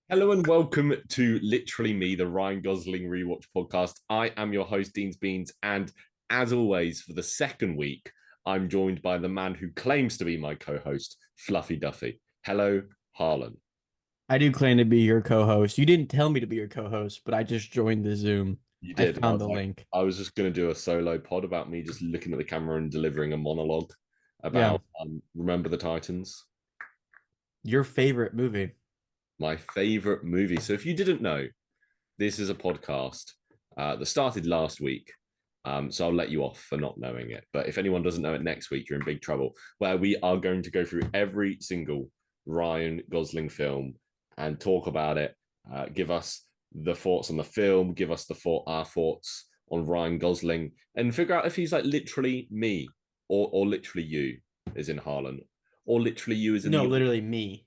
Hello and welcome to Literally Me, the Ryan Gosling Rewatch podcast. I am your host, Dean's Beans, and as always, for the second week, I'm joined by the man who claims to be my co-host, Fluffy Duffy. Hello, Harlan. I do claim to be your co-host. You didn't tell me to be your co-host, but I just joined the Zoom. You I did, and I found was the like, link. I was just going to do a solo pod about me just looking at the camera and delivering a monologue Yeah, about Remember the Titans, your favorite movie. my favorite movie. So if you didn't know, this is a podcast that started last week. So I'll let you off for not knowing it. But if anyone doesn't know it next week, you're in big trouble. Where we are going to go through every single Ryan Gosling film and talk about it, give us the thoughts on the film, give us our thoughts on Ryan Gosling, and figure out if he's like literally me or literally you, as in Harlan, or literally you as in No, the. literally me.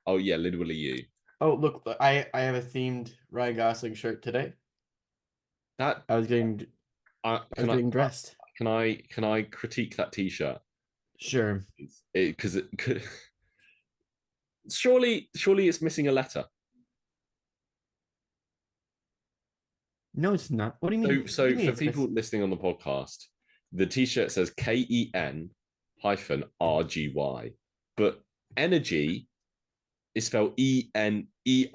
Oh yeah, literally you. Oh, look, I have a themed Ryan Gosling shirt today. That I was getting I was can I getting dressed. can I critique that T-shirt? Sure. Because surely it's missing a letter. No, it's not. What do you mean? So What do so you mean for it's people missing? listening on the podcast, the T-shirt says KEN hyphen RGY, but energy is spelled ENERGY.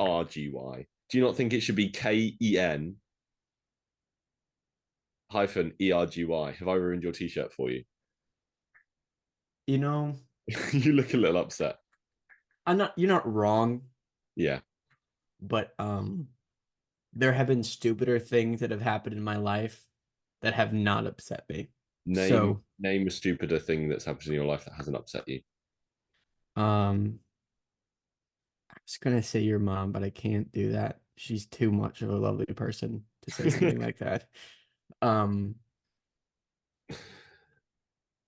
Do you not think it should be KEN hyphen ERGY? Have I ruined your T-shirt for you? You know, You look a little upset. you're not wrong, Yeah. but there have been stupider things that have happened in my life that have not upset me. Name So, name a stupider thing that's happened in your life that hasn't upset you. um I was gonna say your mom, but I can't do that. She's too much of a lovely person to say something like that. Um,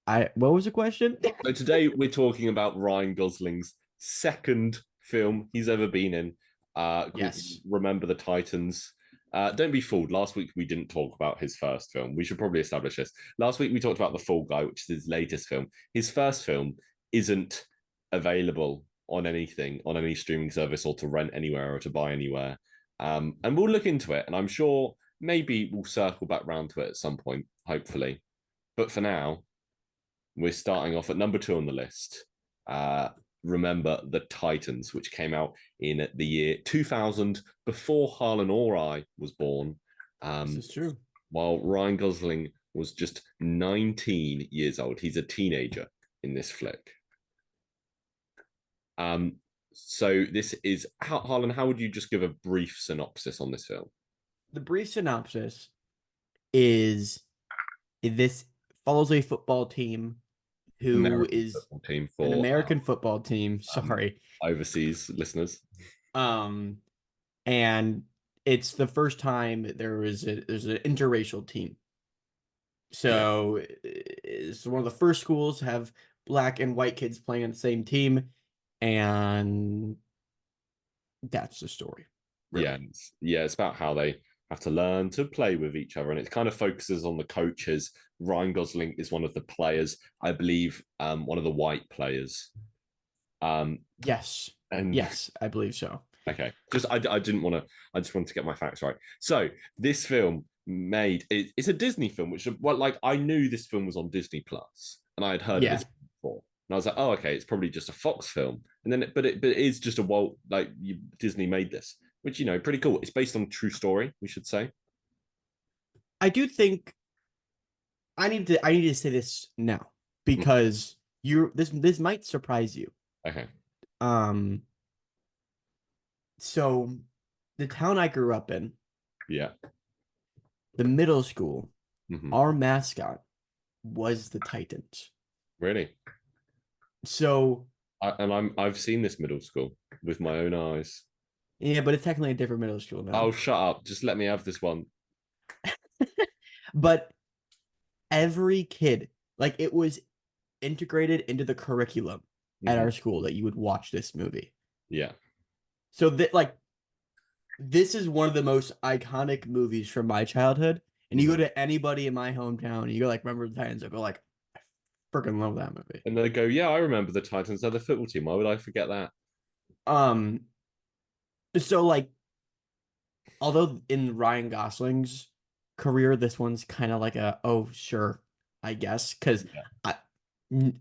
I what was the question? So today we're talking about Ryan Gosling's second film he's ever been in, called Yes. Remember the Titans. Don't be fooled. Last week we didn't talk about his first film. We should probably establish this. Last week we talked about The Fall Guy, which is his latest film. His first film isn't available on anything, on any streaming service, or to rent anywhere or to buy anywhere. And we'll look into it, and I'm sure maybe we'll circle back round to it at some point, hopefully. But for now, we're starting off at number 2 on the list. Remember the Titans, which came out in the year 2000, before Harlan or I was born, This um, is true. while Ryan Gosling was just 19 years old. He's a teenager in this flick. Um, so this is Harlan. How would you just give a brief synopsis on this film? The brief synopsis is this follows a football team who American is football team an for American football team. um, Sorry. overseas listeners. Um, and it's the first time there's an interracial team. Yeah, So it's one of the first schools to have black and white kids playing on the same team, and that's the story, yeah, really. it's about how they have to learn to play with each other, and it kind of focuses on the coaches. Ryan Gosling is one of the players, I believe, one of the white players. Um, Yes, and yes, I believe so. okay, I didn't want to. I just wanted to get my facts right. So this film it's a Disney film, which well, like I knew this film was on Disney Plus, and I had heard of Yeah, this before, and I was like, oh, okay, it's probably just a Fox film, and then but it is just a Walt Disney made this, which pretty cool. It's based on true story, we should say. I do think I need to say this now Mm, because this might surprise you. okay, Um, so the town I grew up in, yeah, the middle school, hmm, our mascot was the Titans. really. So I've seen this middle school with my own eyes. yeah, but it's technically a different middle school Oh, now. shut up! Just let me have this one. But every kid, like it was integrated into the curriculum at Hmm. our school that you would watch this movie. Yeah, So that like this is one of the most iconic movies from my childhood. And you go hmm. to anybody in my hometown, and you go like, remember the Titans? They'll go like, I freaking love that movie. And they go, yeah, I remember the Titans are the football team. Why would I forget that? Um, So like, although in Ryan Gosling's career, this one's kind of like a, oh sure, I guess, because Yeah. I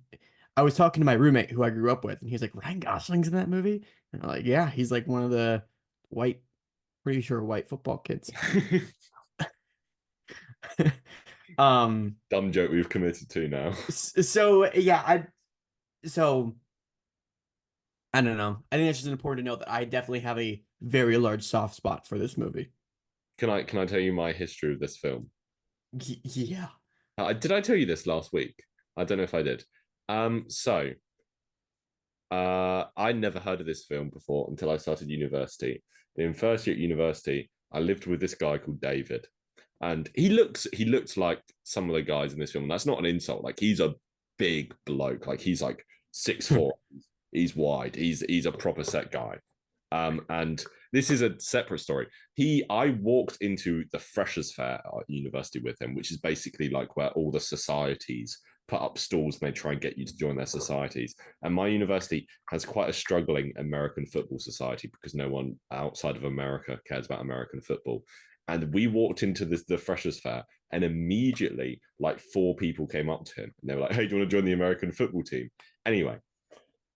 I was talking to my roommate who I grew up with, and he's like, Ryan Gosling's in that movie, and I'm like, yeah, he's like one of the white, pretty sure white football kids. um, Dumb joke we've committed to now. so yeah, so I don't know. I think it's just important to know that I definitely have a very large soft spot for this movie. Can I tell you my history of this film? Yeah. Did I tell you this last week? I don't know if I did. So I never heard of this film before until I started university. In first year at university, I lived with this guy called David, and he looks like some of the guys in this film. And that's not an insult. Like he's a big bloke. Like he's like 6'4". He's wide. He's a proper set guy. And this is a separate story. I walked into the Freshers Fair at university with him, which is basically like where all the societies put up stalls and they try and get you to join their societies. And my university has quite a struggling American football society because no one outside of America cares about American football. And we walked into the Freshers Fair, and immediately, like 4 people came up to him and they were like, "Hey, do you want to join the American football team?" Anyway,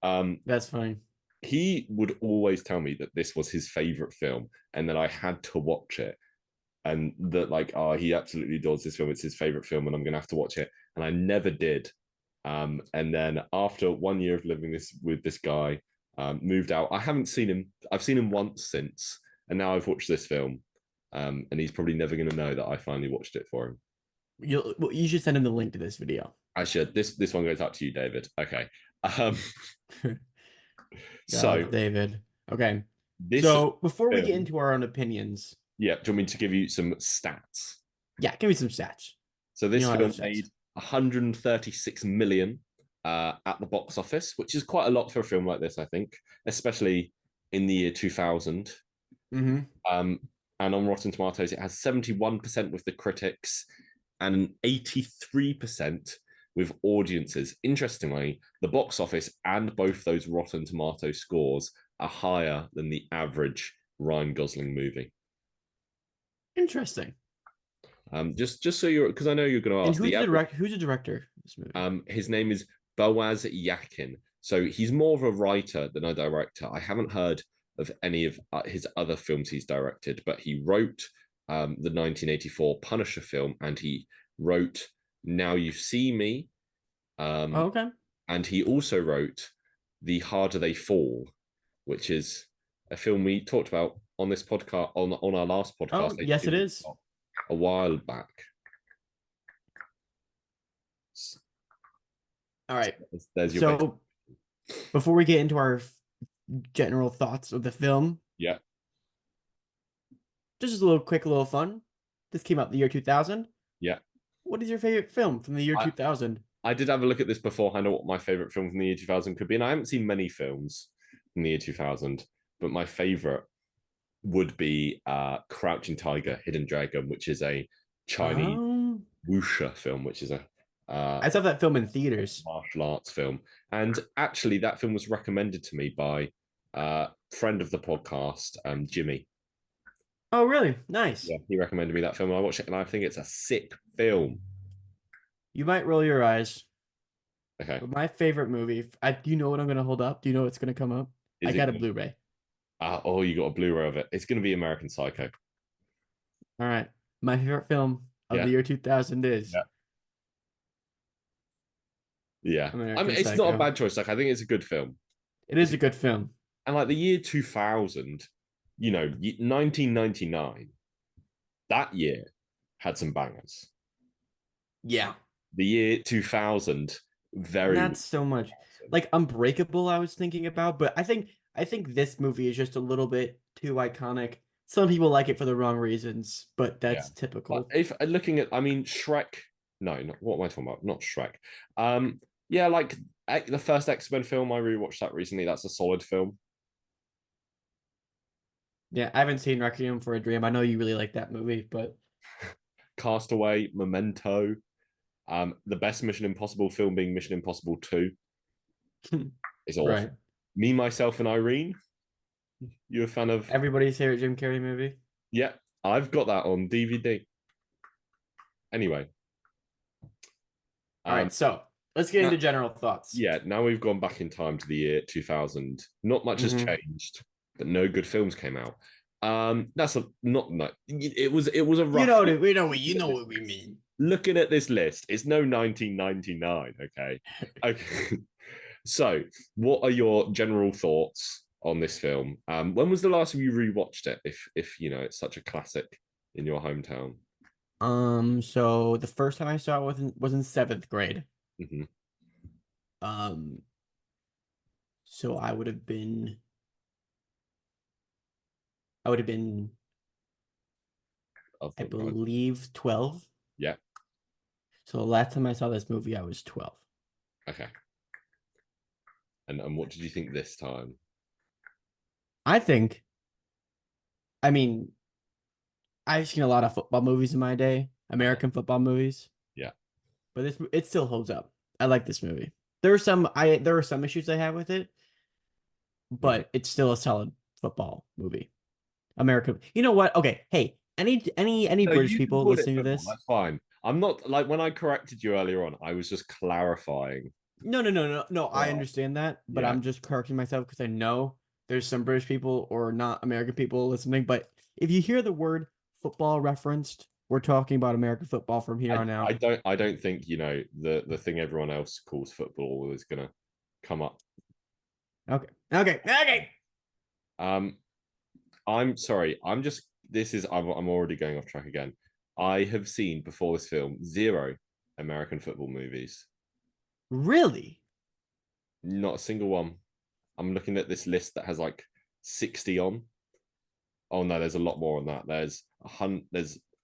um, That's funny. he would always tell me that this was his favorite film and that I had to watch it, and that like, oh, he absolutely adores this film. It's his favorite film, and I'm gonna have to watch it. And I never did. And then after 1 year of living this with this guy, moved out. I haven't seen him. I've seen him once since, and now I've watched this film. And he's probably never going to know that I finally watched it for him. You should send him the link to this video. I should. This one goes out to you, David. Okay. Um, Oh, so David. Okay. this So before we get film, into our own opinions, yeah. Do you want me to give you some stats? yeah, give me some stats. So You this know, I love film stats. made 136 million at the box office, which is quite a lot for a film like this, I think, especially in the year 2000. Mm-hmm. Um, and on Rotten Tomatoes, it has 71% with the critics and an 83% with audiences. Interestingly, the box office and both those Rotten Tomato scores are higher than the average Ryan Gosling movie. Interesting. Just so you're, because I know you're going to And ask the average. who's the director of this movie? His name is Boaz Yakin. So he's more of a writer than a director. I haven't heard of any of his other films he's directed, but he wrote the 1984 Punisher film, and he wrote Now You See Me, Oh, um, okay. and he also wrote The Harder They Fall, which is a film we talked about on this podcast on our last podcast Oh, yes, it is. a while back. All right. There's your basic. So before we get into our general thoughts of the film, Yeah, just a little quick, little fun. This came out in the year 2000. yeah. What is your favorite film from the year I, 2000? I did have a look at this beforehand of what my favorite film from the year 2000 could be, and I haven't seen many films from the year 2000, but my favorite would be Crouching Tiger, Hidden Dragon, which is a Chinese Um, wuxia film, which is a I saw that film in theaters. martial arts film. And actually, that film was recommended to me by a friend of the podcast, Jimmy. Oh, really? Nice. Yeah, he recommended me that film, and I watched it, and I think it's a sick film. You might roll your eyes, Okay, but my favorite movie, do you know what I'm going to hold up? Do you know what's going to come up? I is it got a good? Blu-ray. Oh, you got a Blu-ray of it. It's going to be American Psycho. All right. My favorite film of Yeah, the year 2000 is yeah. Yeah, I mean, American it's not a Psycho. bad choice. Like, I think it's a good film. It is a good film. And like the year 2000, 1999, that year had some bangers. Yeah. The year 2000, very Not so much. Like Unbreakable, I was thinking about, but I think this movie is just a little bit too iconic. Some people like it for the wrong reasons, but yeah. that's But typical. if looking at, I mean, Shrek. No, not, what am I talking about? Not Shrek. Yeah, like the first X-Men film. I rewatched that recently. That's a solid film. Yeah, I haven't seen Requiem for a Dream. I know you really like that movie, but Castaway, Memento. The best Mission Impossible film being Mission Impossible 2 is awful. right. Me, Myself, and Irene. You a fan of? Everybody's favorite Jim Carrey movie. Yeah, I've got that on DVD. Anyway, All um, right, so let's get now into general thoughts. yeah, now we've gone back in time to the year 2000. Not much has Mm-hmm. changed, but no good films came out. That's a not no. It was a You rough know year. what we know what you know what we mean. Looking at this list, it's no 1999. Okay, okay. So, what are your general thoughts on this film? When was the last time you rewatched it? If you know it's such a classic in your hometown. So the first time I saw it was in seventh grade. Hmm. Um, so I would have been, Of I the right. believe 12. Yeah. So the last time I saw this movie, I was 12. Okay. And what did you think this time? I think, I mean, I've seen a lot of football movies in my day, Uh-huh. American football movies, Yeah. but it still holds up. I like this movie. There are some issues I have with it, Mhm. but it's still a solid football movie. American. You know what? Okay, hey, any No, British you can people call it listening to football. this? That's fine. I'm not like when I corrected you earlier on. I was just clarifying. No, no, no, no, no. I Well, understand that, but yeah. I'm just correcting myself because I know there's some British people or not American people listening. But if you hear the word football referenced, we're talking about American football from here I, on I out. don't I don't think the thing everyone else calls football is gonna come up. Okay, okay, okay. Um, I'm sorry. I'm just this is I'm already going off track again. I have seen before this film zero American football movies. Really? Not a single one. I'm looking at this list that has like 60 on. Oh no, there's a lot more on that. There's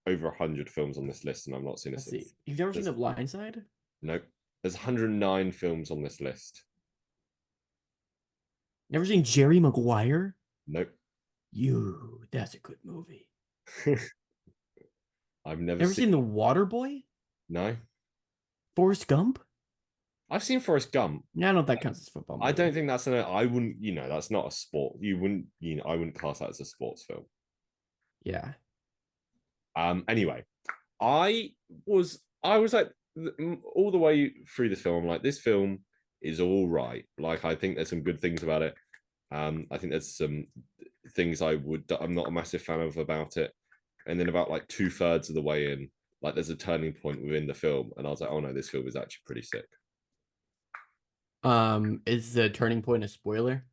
over 100 films on this list, and I've not seen a Let's single. see. You've never seen There's The Blind Side? nope. There's 109 films on this list. Never seen Jerry Maguire? Nope. That's a good movie. I've never Never seen. seen The Water Boy? No, Forrest Gump? I've seen Forrest Gump. Yeah, I don't think that counts as a football I don't movie. think that's an. I wouldn't. That's not a sport. You wouldn't. I wouldn't class that as a sports film. Yeah. Anyway, I was like all the way through this film. I'm like, this film is all right. Like, I think there's some good things about it. I think there's some things I'm not a massive fan of about it. And then about like 2/3 of the way in, like there's a turning point within the film, and I was like, oh no, this film is actually pretty sick. Is the turning point a spoiler?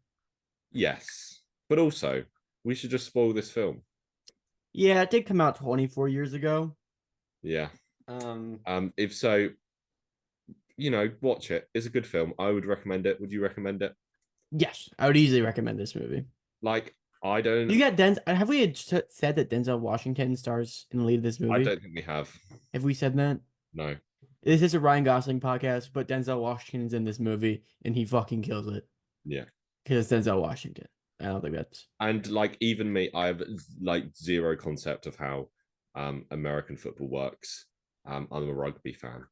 Yes, but also we should just spoil this film. Yeah, it did come out 24 years ago. Yeah. Um, If so, watch it. It's a good film. I would recommend it. Would you recommend it? yes, I would easily recommend this movie. Like, I You don't. got Denzel. Have we said that Denzel Washington stars in the lead of this I movie? don't think we have. Have we said that? No. This is a Ryan Gosling podcast, but Denzel Washington's in this movie and he fucking kills it Yeah. because it's Denzel Washington. I don't think that's And like even me, I have like zero concept of how American football works. I'm a rugby fan.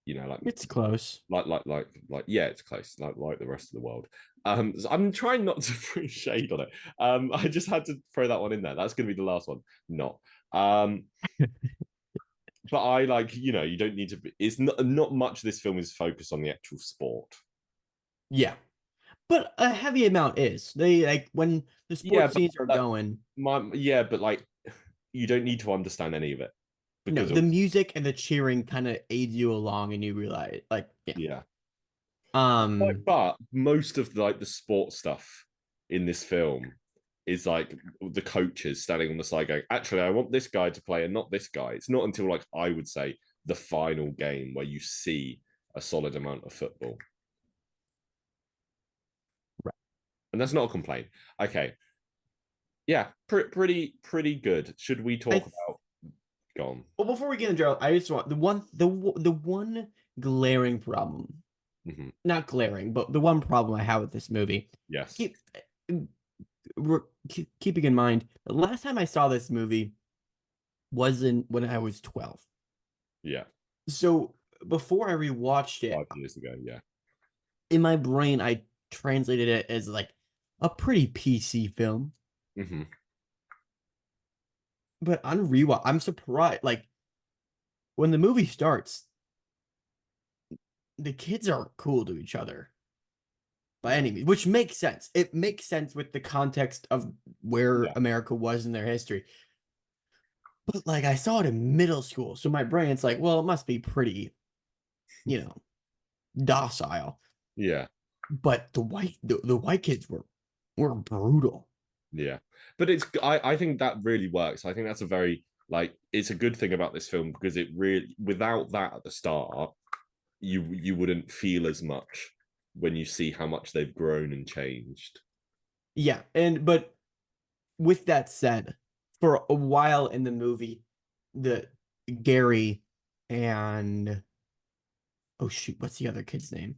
Like it's close. yeah, it's close, like the rest of the world. So I'm trying not to throw shade on it. I just had to throw that one in there. That's gonna be the last one. Not. But I like, you don't need to be, it's not much of this film is focused on the actual sport. Yeah, but a heavy amount is they like when the Yeah, sports but scenes are going. but like you don't need to understand any of it No, because the music and the cheering kind of aids you along, and you realize, like, yeah. yeah. Um, But most of like the sports stuff in this film is like the coaches standing on the side going, actually, I want this guy to play and not this guy. It's not until like I would say the final game where you see a solid amount of football. right. And that's not a complaint. Okay. Yeah, pretty good. Should we I talk about gone? Well, before we get into Joe, I just want the one glaring problem, Hmm. not glaring, but the one problem I have with this movie. Yes. Keep keeping in mind, the last time I saw this movie wasn't when I was 12. Yeah. So before I rewatched it, 5 years ago. Yeah. in my brain, I translated it as like a pretty PC film. Hmm. But on rewatch, I'm surprised. Like when the movie starts, the kids are cool to each other by Yeah. any means, which makes sense. It makes sense with the context of where Yeah. America was in their history. But like I saw it in middle school, so my brain's like, well, it must be pretty, you know, docile. Yeah. But the white kids were brutal. Yeah. But I think that really works. I think that's a very like it's a good thing about this film because it really without that at the start, you wouldn't feel as much when you see how much they've grown and changed. Yeah, and but with that said, for a while in the movie, the Gary and oh shoot, what's the other kid's name?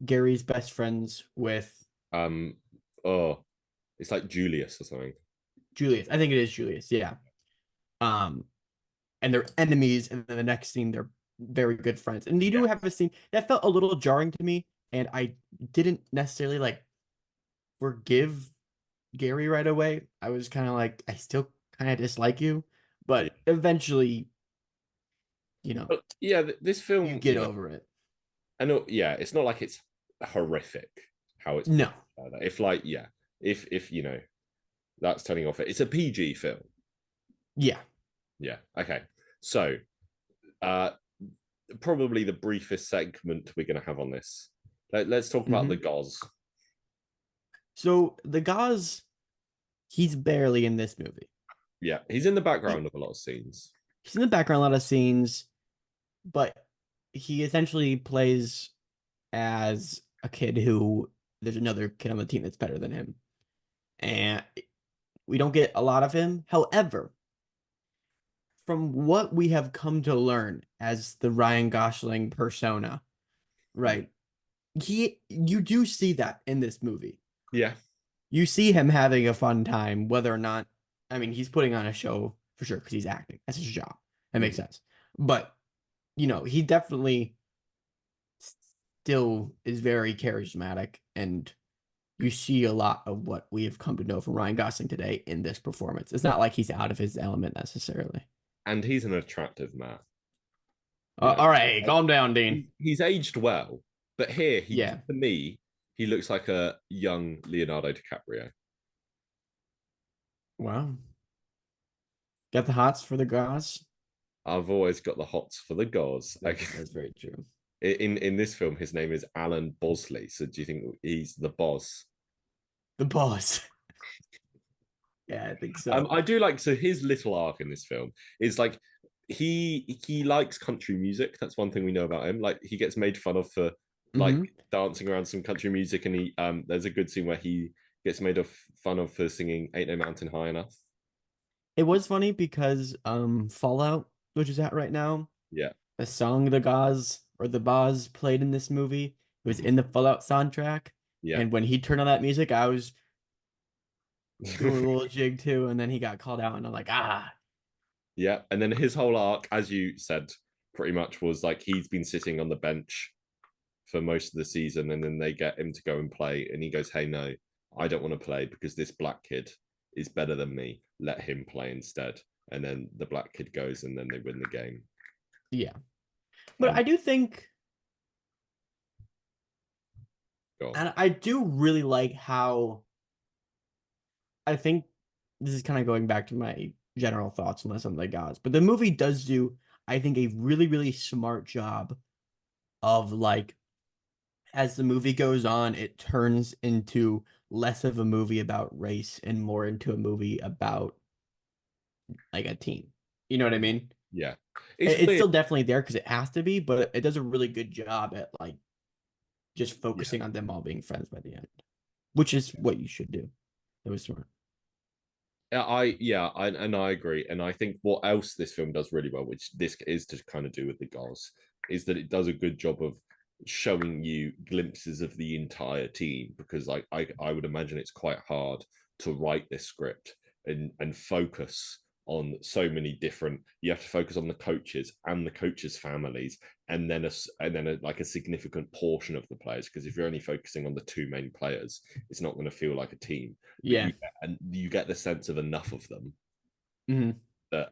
Gary's best friends with Um oh, it's like Julius or something. Julius. I think it is Julius. Yeah. Um, and they're enemies, and then the next scene they're very good friends. And you do Yeah. have a scene that felt a little jarring to me, and I didn't necessarily like forgive Gary right away. I was kind of like, I still kind of dislike you, Yeah. but eventually, But yeah, this you film, get over it. I know, yeah, it's not like it's horrific how it's No. portrayed. If like, yeah, if that's turning off it. It's a PG film. Yeah. Yeah. Okay. So uh probably the briefest segment we're gonna have on this. Let's talk about the Hmm. Goz. So the Gauze, he's barely in this movie. Yeah, he's in the He, background of a lot of scenes. he's in the background a lot of scenes, but he essentially plays as a kid who there's another kid on the team that's better than him. And we don't get a lot of him. However, from what we have come to learn as the Ryan Gosling persona, Yeah. right? You do see that in this movie. Yeah. You see him having a fun time, whether or not, I mean, he's putting on a show for sure because he's acting. That's his job. That makes Mhm. sense. But, he definitely still is very charismatic, and you see a lot of what we have come to know from Ryan Gosling today in this performance. It's not like he's out of his element necessarily. And he's an attractive man. You know, All right, like calm down, Dean. he's aged well, but here he Yeah. to me he looks like a young Leonardo DiCaprio. Wow. Got the hots for the Gauze? I've always got the hots for the Goz. That's very true. In this film, his name is Alan Bosley. So do you think he's the boss? The boss. Yeah, I think so. I do like so his little arc in this film is like he likes country music. That's one thing we know about him. Like he gets made fun of for like Hmm. dancing around some country music, and he there's a good scene where he gets made of fun of for singing "Ain't No Mountain High Enough." It was funny because Fallout, which is out right now, Yeah. a song the Gauze or the Boz played in this movie. It was Mhm. in the Fallout soundtrack. Yeah. And when he turned on that music, I was doing a little jig too, and then he got called out, and I'm like, ah, Yeah. And then his whole arc, as you said, pretty much was like he's been sitting on the bench for most of the season, and then they get him to go and play, and he goes, "Hey, no, I don't want to play because this black kid is better than me. Let him play instead." And then the black kid goes, and then they win the game. yeah. But Um, I do think, go on. and I do really like how I think this is kind of going back to my general thoughts on some of the gods, but the movie does do, I think, a really, really smart job of like, as the movie goes on, it turns into less of a movie about race and more into a movie about like a team. You know what I mean? Yeah, it's It's weird. still definitely there because it has to be, but it does a really good job at like just Yeah, focusing on them all being friends by the end, which is what you should do. It was smart. and I agree. And I think what else this film does really well, which this is to kind of do with the goals, is that it does a good job of showing you glimpses of the entire team. Because like I would imagine it's quite hard to write this script and focus on so many different. You have to focus on the coaches and the coaches' families, and then like a significant portion of the players. Because if you're only focusing on the two main players, it's not going to feel like a team. But Yeah. you get the sense of enough of them Hmm. that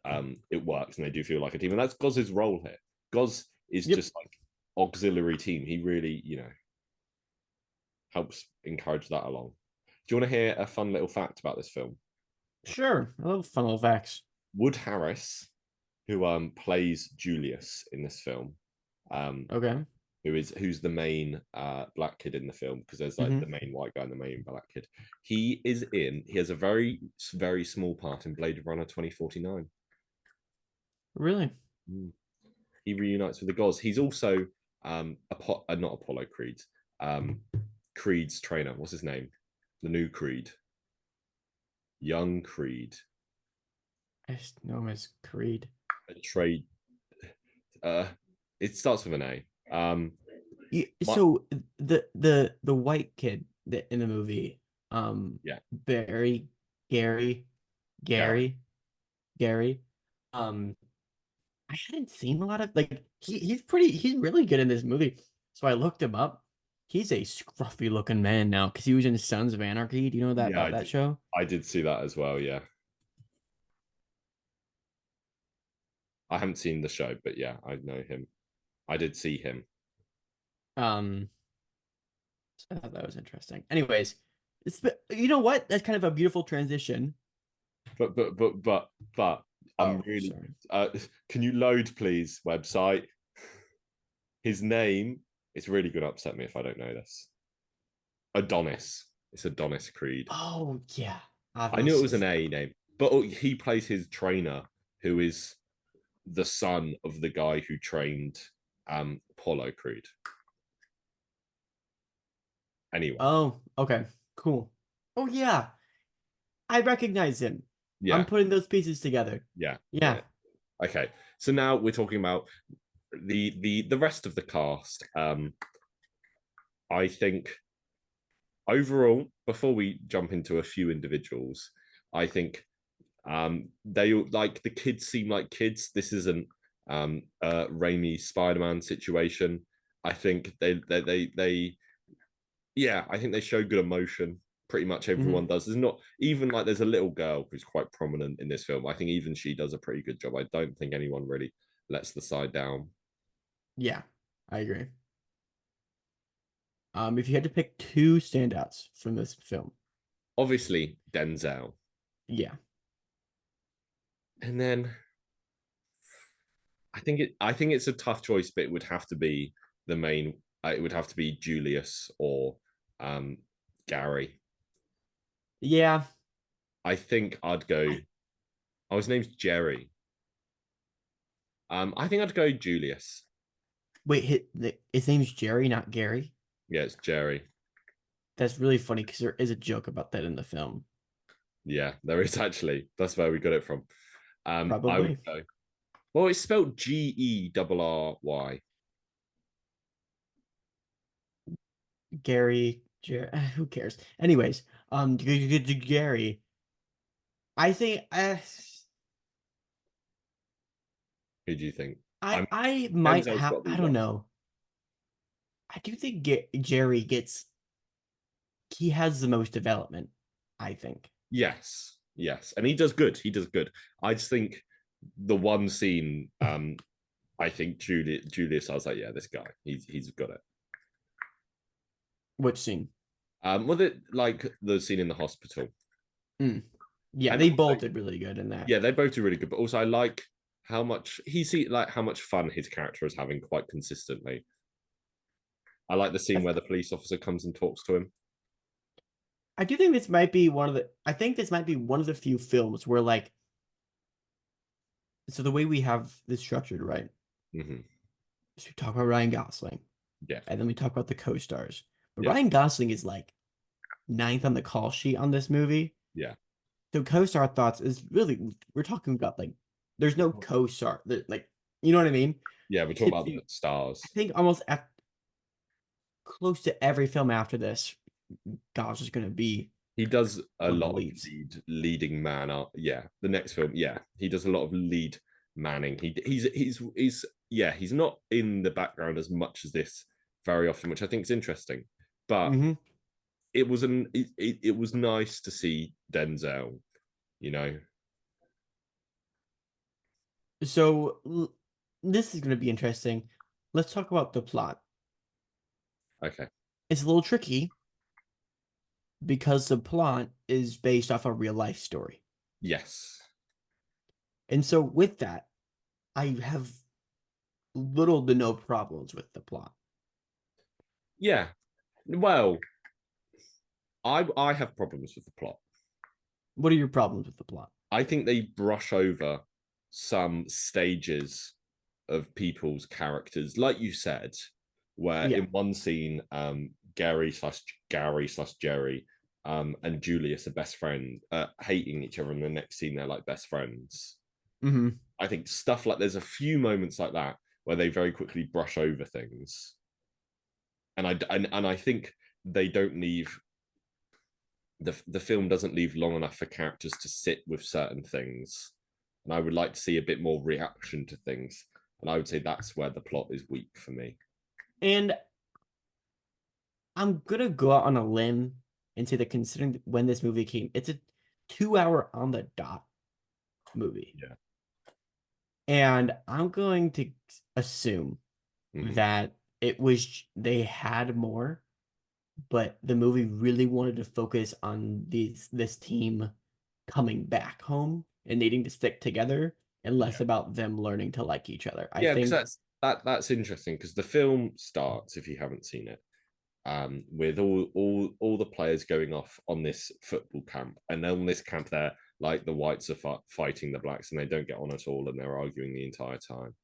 it works, and they do feel like a team. And that's Goz's role here. Goz is Yep. just like auxiliary team. He really, helps encourage that along. Do you want to hear a fun little fact about this film? Sure. I love fun little facts. Wood Harris, who plays Julius in this film, um, Okay. who's the main black kid in the film, because there's like the Hmm. main white guy and the main black kid. He has a very small part in Blade Runner 2049. Really? Mm. He reunites with the gods. He's also not Apollo Creed, Creed's trainer. What's his name? The new Creed, young Creed. I just know him as Creed. A trade. Uh, it starts with an A. My, So the white kid that in the movie, yeah, Barry, Gary, Gary. Gary, Gary, um, I hadn't seen a lot of like he's really good in this movie. So I looked him up. He's a scruffy looking man now because he was in Sons of Anarchy. Do you know that Yeah, about that show? I did see that as well. Yeah, I haven't seen the show, but yeah, I know him. I did see him. Um, so I thought that was interesting. Anyways, you know what? That's kind of a beautiful transition. But I'm Oh, really. sorry. Can you load, please? Website. His name. It's really going to upset me if I don't know this. Adonis. It's Adonis Creed. Oh yeah, I knew it was an obviously. A name, but he plays his trainer, who is the son of the guy who trained Apollo Creed. Anyway, Oh, okay, cool. Oh yeah, I recognize him. I'm yeah, putting those pieces together. yeah, yeah. Yeah. Okay, so now we're talking about the rest of the cast. I think overall, before we jump into a few individuals, I think they like the kids seem like kids. This isn't a Raimi Spider-Man situation. I think they yeah, I think they show good emotion. Pretty much Hmm. everyone does. There's not even like there's a little girl who's quite prominent in this film. I think even she does a pretty good job. I don't think anyone really lets the side down. Yeah, I agree. If you had to pick two standouts from this film, Obviously, Denzel. yeah, And then I think it's a tough choice, but it would have to be the main it would have to be Julius or um Gary. yeah. I think I'd go I oh his name's Jerry. I think I'd go Julius. wait. His name's Jerry, not Gary. Yeah, it's Jerry. That's really funny because there is a joke about that in the film. Yeah, there is actually. That's where we got it from. I would Probably go. Well, it's spelled Gerry. Gary. Who cares? Anyways, Gary. I think Who do you think? I I'm I might Denzel's have. got to be I don't one. know. I do think Jerry gets. He has the most development. I think. Yes, yes, and he does good. He does good. I just think the one scene, I think Julius, I was like, yeah, this guy, he's got it. Which scene? Was it like the scene in the hospital? Mm. Yeah, And they also, both did really good in that. yeah, they both do really good. But also, I like how much how much fun his character is having quite consistently. I like the scene I, where the police officer comes and talks to him. I do think this might be one of the. I think this might be one of the few films where like. So the way we have this structured, right? Mm-hmm. So we talk about Ryan Gosling, Yeah, and then we talk about the co-stars. But yeah, Ryan Gosling is like ninth on the call sheet on this movie. yeah. So co-star thoughts is really we're talking about like there's no co-star like you know what I mean? Yeah, we're talking about the I stars. think almost at close to every film after this, Gosh is going to be. He does a One of the lot of leads. leading man up. Yeah, the next film. Yeah, he does a lot of lead manning. He's yeah, he's not in the background as much as this very often, which I think is interesting. But Hmm. it was nice to see Denzel. You know, So this is going to be interesting. Let's talk about the plot. okay, It's a little tricky because the plot is based off a real life story. yes, And so with that, I have little to no problems with the plot. yeah. Well, I have problems with the plot. What are your problems with the plot? I think they brush over some stages of people's characters, like you said, where Yeah. in one scene, Gary slash Jerry, and Julius are best friends, hating each other, and the next scene they're like best friends. Hmm. I think stuff like there's a few moments like that where they very quickly brush over things, and I think they don't leave the film doesn't leave long enough for characters to sit with certain things, and I would like to see a bit more reaction to things, and I would say that's where the plot is weak for me. And I'm gonna go out on a limb and say that considering when this movie came, it's a 2 hour on the dot movie. Yeah. And I'm going to assume Mm-hmm. that it was they had more, but the movie really wanted to focus on this team coming back home and needing to stick together and less Yeah. about them learning to like each other. I Yeah, because think. that's interesting because the film starts, if you haven't seen it, with all the players going off on this football camp, and on this camp, they're like the whites are fighting the blacks, and they don't get on at all, and they're arguing the entire time.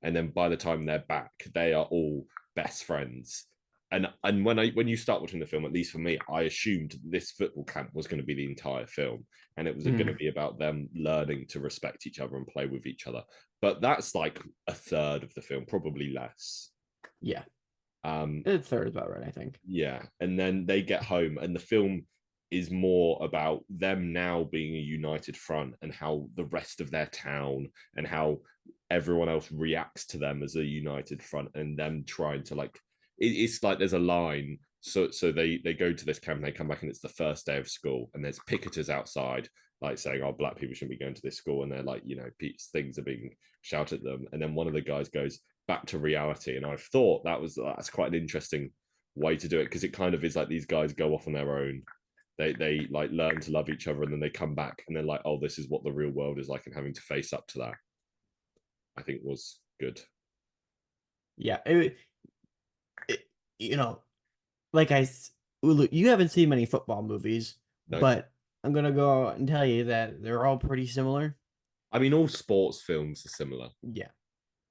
And then by the time they're back, they are all best friends. And when you start watching the film, at least for me, I assumed this football camp was going to be the entire film, and it was going to Mhm. be about them learning to respect each other and play with each other. But that's like a third of the film, probably less. Yeah, Um, a third about right, I think. yeah, and then they get home, and the film is more about them now being a united front and how the rest of their town and how everyone else reacts to them as a united front, and them trying to like it's like there's a line. So they go to this camp and they come back, and it's the first day of school, and there's picketers outside like saying, oh, black people shouldn't be going to this school, and they're like, things are being shouted at them, and then one of the guys goes back to reality, and I thought that's quite an interesting way to do it, because it kind of is like these guys go off on their own, they like learn to love each other, and then they come back and they're like, oh, this is what the real world is like, and having to face up to that, I think was good. Yeah, it you know, like Ulu, you haven't seen many football movies, No, but I'm gonna go out and tell you that they're all pretty similar. I mean all sports films are similar. Yeah.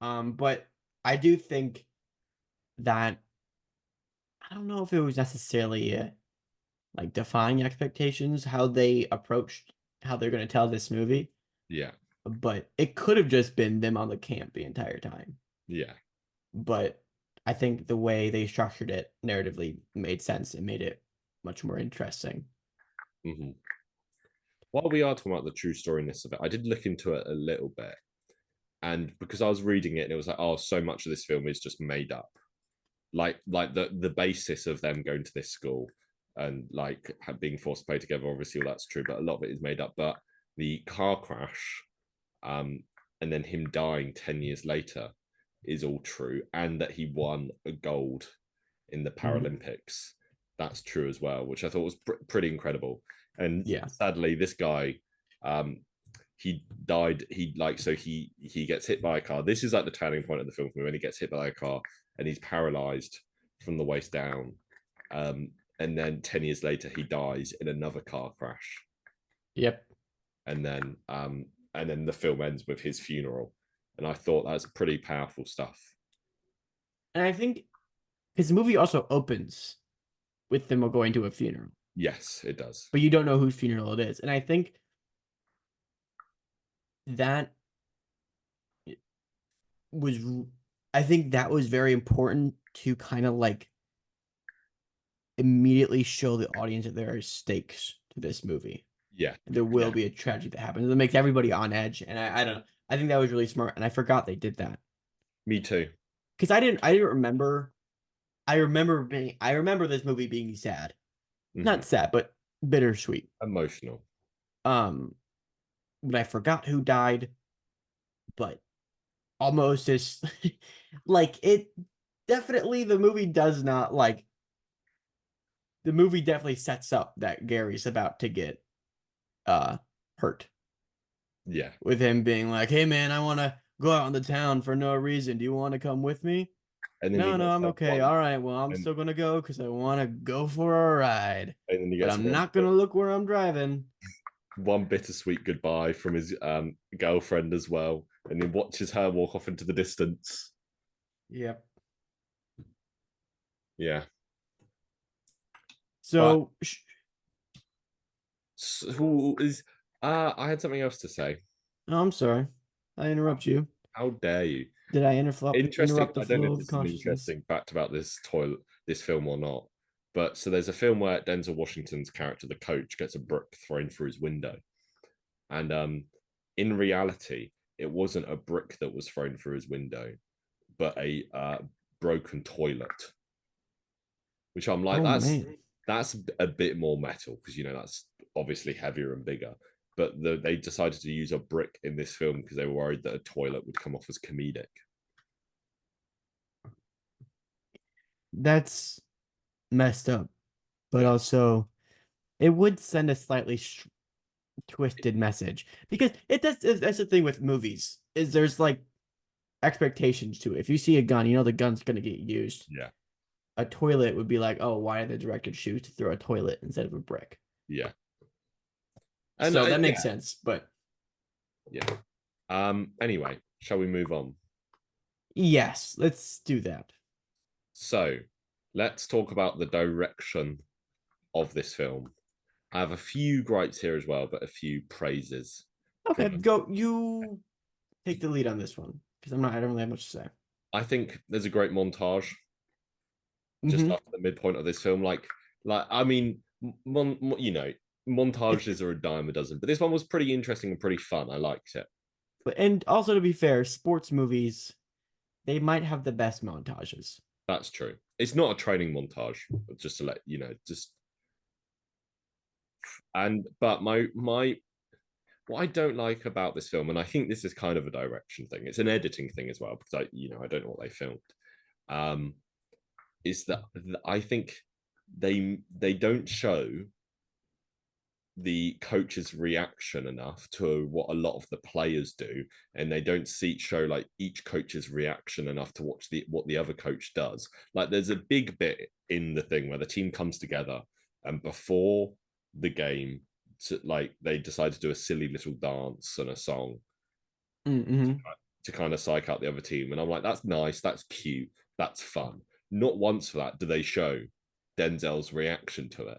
But I do think that I don't know if it was necessarily like defying expectations how they approached how they're gonna tell this movie, Yeah, but it could have just been them on the camp the entire time. yeah. But I think the way they structured it narratively made sense and made it much more interesting. Mm-hmm. While we are talking about the true storiness of it, I did look into it a little bit, and because I was reading it and it was like, oh, so much of this film is just made up, like the basis of them going to this school and like being forced to play together, obviously all that's true, but a lot of it is made up. But the car crash, um and then him dying 10 years later is all true, and that he won a gold in the Mhm. Paralympics, that's true as well, which I thought was pretty incredible. And Yeah. sadly this guy, um he died, he gets hit by a car. This is like the turning point of the film for me, when he gets hit by a car and he's paralyzed from the waist down, and then 10 years later he dies in another car crash, Yep. and then the film ends with his funeral, and I thought that's pretty powerful stuff. And I think because the movie also opens with them going to a funeral, Yes, it does. but you don't know whose funeral it is. And I think that was, I think that was very important to kind of like immediately show the audience that there are stakes to this movie. Yeah, There will yeah, be a tragedy that happens that makes everybody on edge, and I don't know. I think that was really smart, and I forgot they did that me too. because I didn't remember. I remember this movie being sad, Hmm. not sad, but bittersweet. Emotional. Um, but I forgot who died, but almost as like it definitely the movie does not like the movie definitely sets up that Gary's about to get uh hurt Yeah, with him being like, "Hey man, I want to go out in the town for no reason. Do you want to come with me?" and then he No, no, gets I'm help okay. once, All right, well, I'm and still gonna go because I want to go for a ride, and then he but gets I'm not gonna look where I'm driving. one bittersweet goodbye from his girlfriend as well, and then watches her walk off into the distance. Yep. Yeah, but So, who is? I had something else to say. oh, I'm sorry, I interrupt you. How dare you? Did I interrupt Interesting. interrupt the I don't know flow if of this is an consciousness? interesting fact about this film or not. But so there's a film where Denzel Washington's character, the coach, gets a brick thrown through his window, and in reality, it wasn't a brick that was thrown through his window, but a broken toilet. Which I'm like, Oh man. that's a bit more metal because that's obviously heavier and bigger. But they decided to use a brick in this film because they were worried that a toilet would come off as comedic. That's messed up, but Yeah, also it would send a slightly twisted message because it does. That's the thing with movies is there's like expectations to it. If you see a gun, you know the gun's gonna get used. yeah, A toilet would be like, oh, why did the director choose to throw a toilet instead of a brick? yeah, and So that yeah, makes sense. But yeah. Anyway, shall we move on? yes, let's do that. So, let's talk about the direction of this film. I have a few gripes here as well, but a few praises. Do you Okay, want to- go. You take the lead on this one because I'm not. I don't really have much to say. I think there's a great montage just Mm-hmm. after the midpoint of this film. Like I mean, It's montages are a dime a dozen, but this one was pretty interesting and pretty fun. I liked it. and also to be fair, sports movies they might have the best montages. That's true. It's not a training montage, just to let you know. Just and but my what I don't like about this film, and I think this is kind of a direction thing. It's an editing thing as well because I don't know what they filmed. Um, is that I think they don't show the coach's reaction enough to what a lot of the players do, and they don't show like each coach's reaction enough to watch what the other coach does. Like there's a big bit in the thing where the team comes together, and before the game, like they decide to do a silly little dance and a song Mm-hmm. to kind of psych out the other team, and I'm like, that's nice, that's cute, that's fun. Not once for that do they show Denzel's reaction to it.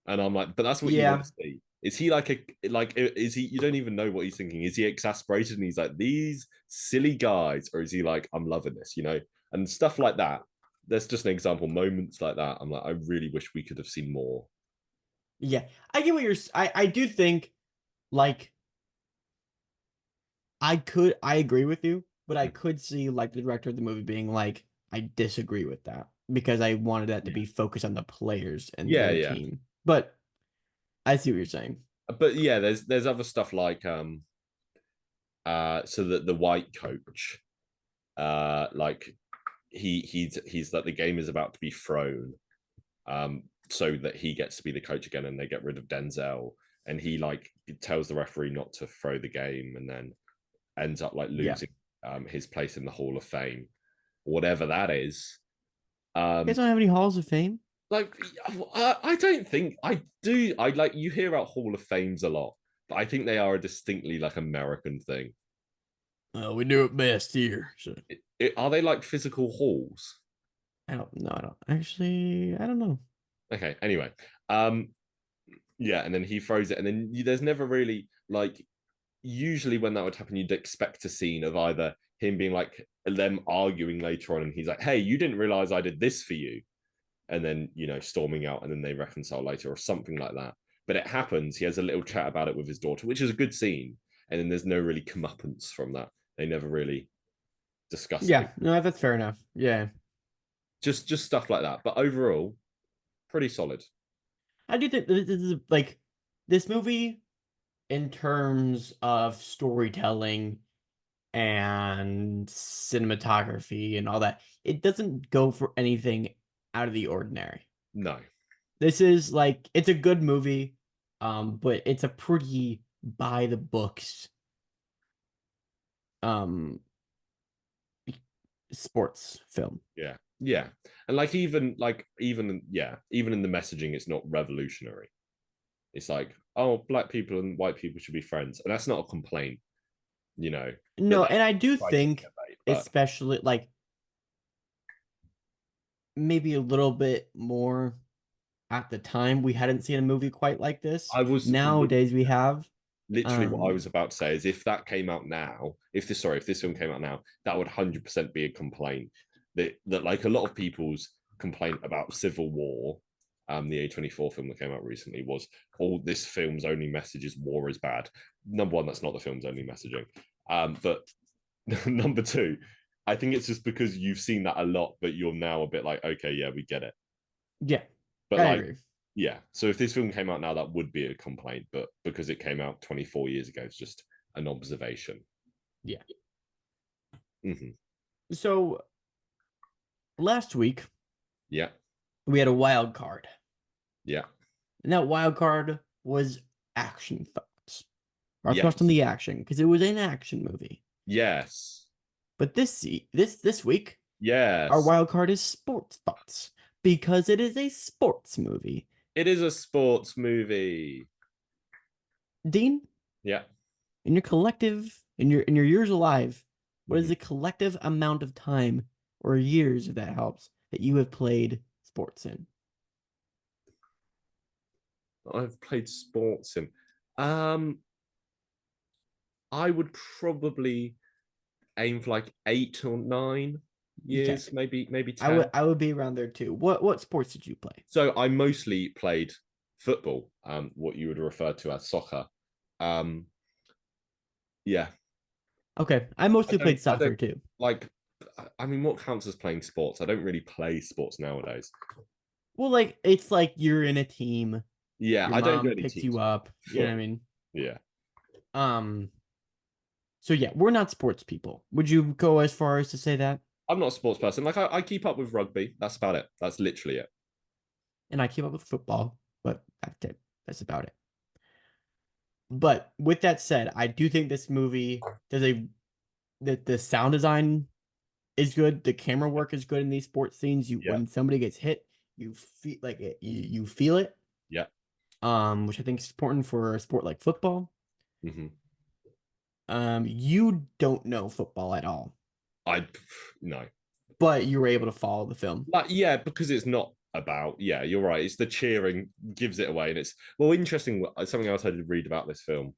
And I'm like, but that's what you want Yeah, to see. Is he is he, you don't even know what he's thinking. Is he exasperated and he's like, these silly guys? Or is he like, I'm loving this? And stuff like that. There's just an example, moments like that. I'm like, I really wish we could have seen more. yeah. I get what you're. I do think like I agree with you, but I Mm. could see like the director of the movie being like, I disagree with that because I wanted that to Yeah. be focused on the players and Yeah, their yeah. team. But I see what you're saying. But yeah, there's other stuff like so that the white coach like he's like the game is about to be thrown so that he gets to be the coach again and they get rid of Denzel and he like tells the referee not to throw the game and then ends up like Yeah. losing his place in the Hall of Fame, whatever that is. You guys Um, don't have any halls of fame? like I don't think I do. I like you hear about Hall of Fames a lot, but I think they are a distinctly like American thing. We do it best here. So Are they like physical halls? I don't know. I don't actually. I don't know. Okay. Anyway, um, yeah, and then he throws it, and then there's never really like. Usually, when that would happen, you'd expect a scene of either him being like them arguing later on, and he's like, "Hey, you didn't realize I did this for you," and then storming out, and then they reconcile later or something like that. But it happens. He has a little chat about it with his daughter, which is a good scene. And then there's no really comeuppance from that. They never really discuss it. Yeah, no, that's fair enough. Yeah. Just stuff like that. But overall, pretty solid. I do think this is like this movie in terms of storytelling and cinematography and all that. It doesn't go for anything out of the ordinary. No. This is like it's a good movie, but it's a pretty by the books um sports film. Yeah. Yeah. And even in the messaging, it's not revolutionary. It's like, oh, black people and white people should be friends. And that's not a complaint, you know, that No, they and I do try to think innovate. But especially like maybe a little bit more at the time we hadn't seen a movie quite like this. I was Nowadays we have. literally what I Um was about to say is if that came out now, if this film came out now, that would 100% be a complaint. That like a lot of people's complaint about Civil War, the A24 film that came out recently was all this film's only message is war is bad. Number one, that's not the film's only messaging. But number two, I think it's just because you've seen that a lot, but you're now a bit like, okay, yeah, we get it. yeah, But I like, agree. yeah. So if this film came out now, that would be a complaint. But because it came out 24 years ago, it's just an observation. Yeah. Hmm. So last week Yeah. we had a wild card. Yeah. And that wild card was action thoughts. Our thoughts on Yes. the action, because it was an action movie. Yes. But this week, our Yes. wild card is sports thoughts. Because it is a sports movie. It is a sports movie. Dean, Yeah. in your years alive, what is Mhm. the collective amount of time or years, if that helps, that you have played sports in? I've played sports in. Um, I would probably aim for like 8 or 9 years, Okay. maybe I would 10. I would be around there too. What sports did you play? So I mostly played football, what you would refer to as soccer. Um, yeah, Okay. I mostly played I soccer don't too. like. I mean, what counts as playing sports? I don't really play sports nowadays. Well, like it's like you're in a team, Yeah, your I don't do mom any picks team you sport. up, you know what I mean? Yeah, Um, so yeah, we're not sports people. Would you go as far as to say that? I'm not a sports person. Like I keep up with rugby. That's about it. That's literally it. And I keep up with football, but that's it. That's about it. But with that said, I do think this movie does a the sound design is good. The camera work is good in these sports scenes. You Yeah, when somebody gets hit, you feel like it. You feel it. yeah. Which I think is important for a sport like football. Hmm. You don't know football at all, I no. but you were able to follow the film. Like yeah, because it's not about yeah. You're right. It's the cheering gives it away, and it's well interesting. Something else I did read about this film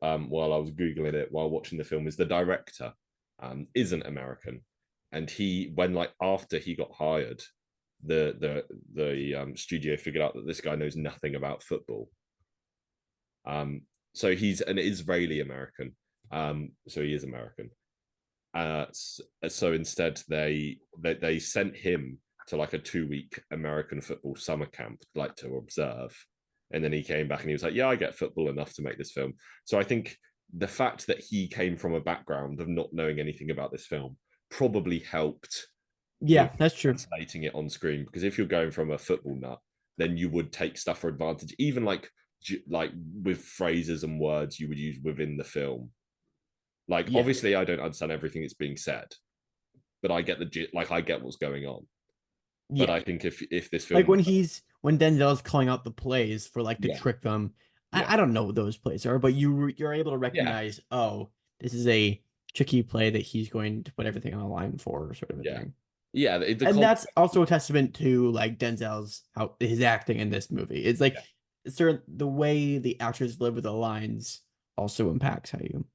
while I was googling it while watching the film is the director isn't American, and he when like after he got hired, the studio figured out that this guy knows nothing about football. So he's an Israeli American. So he is American. So instead, they sent him to like a 2 week American football summer camp, like to observe. And then he came back and he was like, "Yeah, I get football enough to make this film." So I think the fact that he came from a background of not knowing anything about this film probably helped with Yeah, that's true. translating it on screen. Because if you're going from a football nut, then you would take stuff for advantage, even like with phrases and words you would use within the film. Like Yeah, obviously, I don't understand everything that's being said, but I get I get what's going on. But yeah. I think if this Like film, when Denzel's calling out the plays for like to yeah, trick them. yeah, I don't know what those plays are, but you're able to yeah, recognize, oh, this is a tricky play that he's going to put everything on the line for, sort of a yeah, thing. yeah, the And that's context, also a testament to like Denzel's how his acting in this movie. It's like yeah, certain the way the actors live with the lines also impacts how you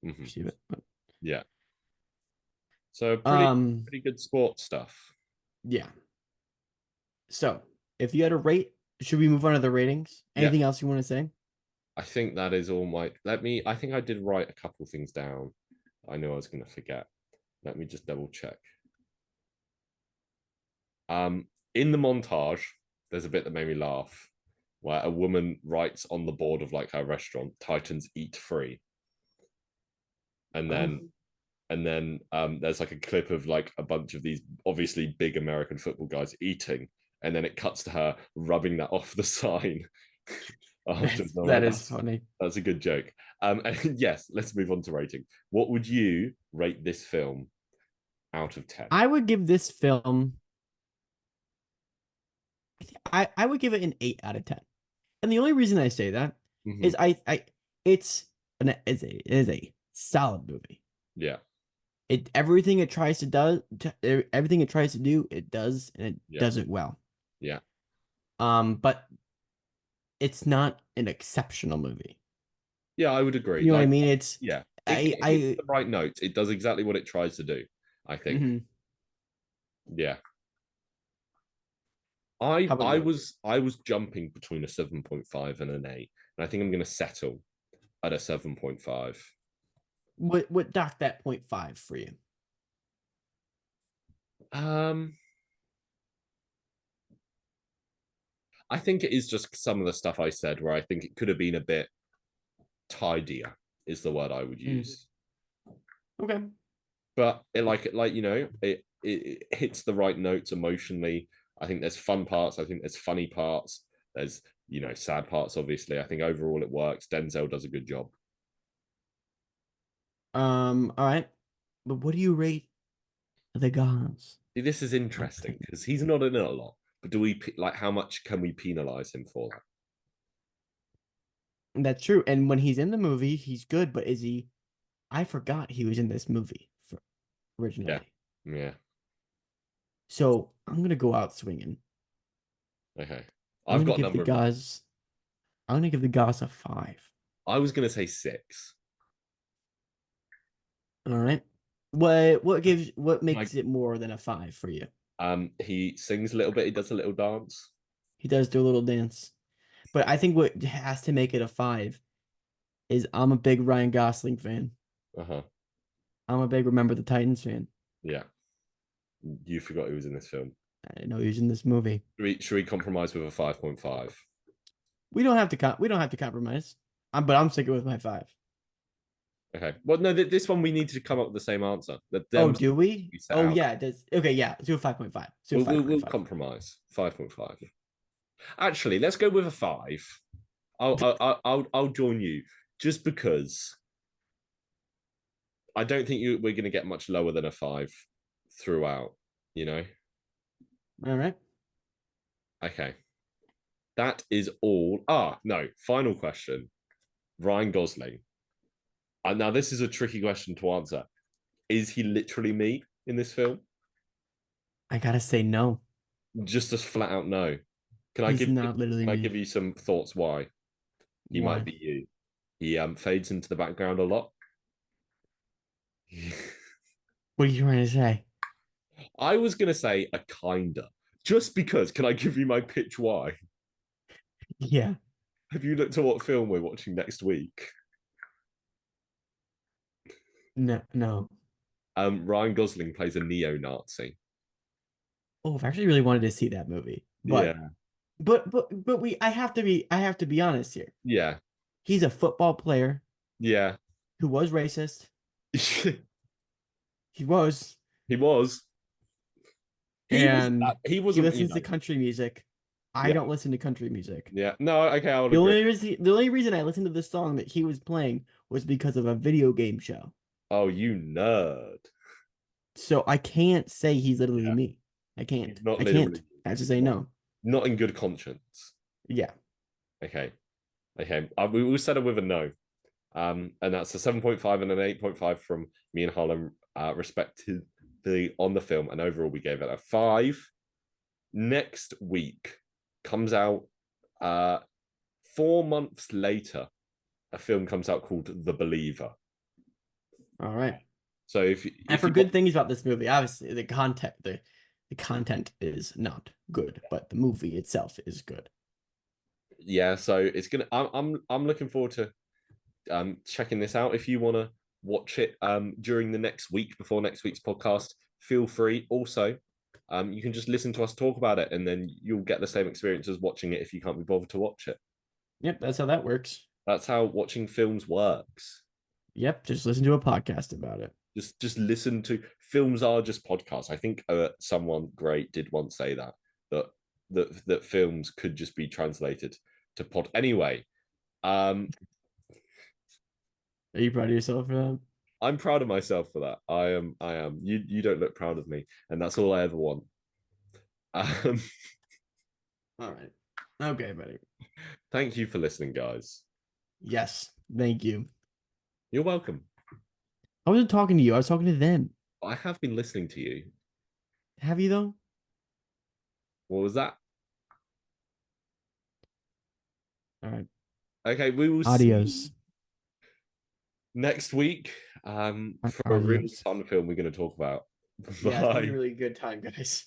hmm, perceive it. yeah. So Um, pretty good sports stuff. yeah. So, if you had to rate, should we move on to the ratings? Yeah, Anything else you want to say? I think that is all my. I think I did write a couple things down. I know I was going to forget. Let me just double check. In the montage, there's a bit that made me laugh, where a woman writes on the board of like her restaurant, "Titans eat free," and then Oh, there's like a clip of like a bunch of these obviously big American football guys eating, and then it cuts to her rubbing that off the sign after. I'm that like, is funny. that's a good joke. And yes, let's move on to rating. What would you rate this film out of 10? I would give this film. I would give it an 8 out of 10. And the only reason I say that Mm-hmm. is it's a solid movie. Yeah, It everything it tries to everything it tries to do, it does, and it yeah, does it well. yeah, But it's not an exceptional movie. yeah. I would agree. You know what I Like, mean? It's yeah, I it hits I the right notes. It does exactly what it tries to do. I think. mhm. Yeah, How about you? I was jumping between a 7.5 and an 8, and I think I'm going to settle at a 7.5. What docked that 0.5 for you? Um, I think it is just some of the stuff I said where I think it could have been a bit tidier is the word I would Mm. use. Okay. But like it hits the right notes emotionally. I think there's fun parts. I think there's funny parts. There's sad parts. Obviously, I think overall it works. Denzel does a good job. All right. But what do you rate the gods See, this is out of interesting 10? because he's not in it a lot. But do we like how much can we penalize him for that? That's true. And when he's in the movie, he's good, but is he I forgot he was in this movie Yeah, originally. yeah. So I'm gonna go out swinging. Okay, I'm I've gonna got a give the number in mind. Gauze. I'm gonna give the Gauze a 5. I was gonna say 6. All right. What Like, makes it more than a 5 for you? he sings a little bit. He does a little dance. He does do a little dance, but I think what has to make it a 5 is I'm a big Ryan Gosling fan. Uh huh. I'm a big Remember the Titans fan. Yeah. You forgot he was in this film. I didn't know he was in this movie. Should we compromise with a 5.5? We don't have to compromise. But I'm sticking with my 5. Okay. Well, no, this one we need to come up with the same answer. That Oh, them do we? we set Oh out. yeah, it does. Okay, yeah. Let's do a 5.5. Let's do a We'll 5.5. compromise 5.5. Actually, let's go with a 5. I'll join you just because I don't think we're going to get much lower than a 5 throughout. You know. All right. Okay. That is all. Ah, no. Final question. Ryan Gosling. And now this is a tricky question to answer. Is he literally me in this film? I gotta say no. Just a flat out no. He's not literally Can I me. give you some thoughts why he might Why? be you? He fades into the background a lot. What are you trying to say? I was gonna say a kinda. Just because, can I give you my pitch why? Yeah. Have you looked at what film we're watching next week? No, no. Ryan Gosling plays a neo-Nazi. Oh, I've actually really wanted to see that movie. Yeah, But I have to be honest here. yeah, He's a football player yeah. who was racist. He was. He was. He was. And He he wasn't. listens to country music. I Yeah, don't listen to country music. yeah. No, okay, I'll agree. The only reason I listened to the song that he was playing was because of a video game show. Oh, you nerd. So I can't say he's literally Yeah, me. I he's can't. not I can't. literally. I have to say no. Not in good conscience. Yeah. Okay, okay. We will settle with a no. And that's a 7.5 and an 8.5 from me and Harlem, respectively, on the film. And overall, we gave it a 5. Next week comes out 4 months later. A film comes out called The Believer. All right. So And if for you good things about this movie, obviously the The content is not good, but the movie itself is good. Yeah, so it's gonna. I'm looking forward to checking this out. If you want to watch it during the next week before next week's podcast, feel free. Also, you can just listen to us talk about it, and then you'll get the same experience as watching it if you can't be bothered to watch it. Yep, that's how that works. That's how watching films works. Yep, just listen to a podcast about it. Just listen to films are just podcasts. I think someone great did once say that that films could just be translated to pod. Anyway, Are you proud of yourself for that? I'm proud of myself for that. I am. You don't look proud of me, and that's all I ever want. Um, All right. Okay, buddy. thank you for listening, guys. Yes, thank you. You're welcome. I wasn't talking to you. I was talking to them. I have been listening to you. Have you though? What was that? All right. Okay, we will see Adios. next week for a really Adios. fun film we're going to talk about. Yeah, it's gonna be a Bye. really good time, guys.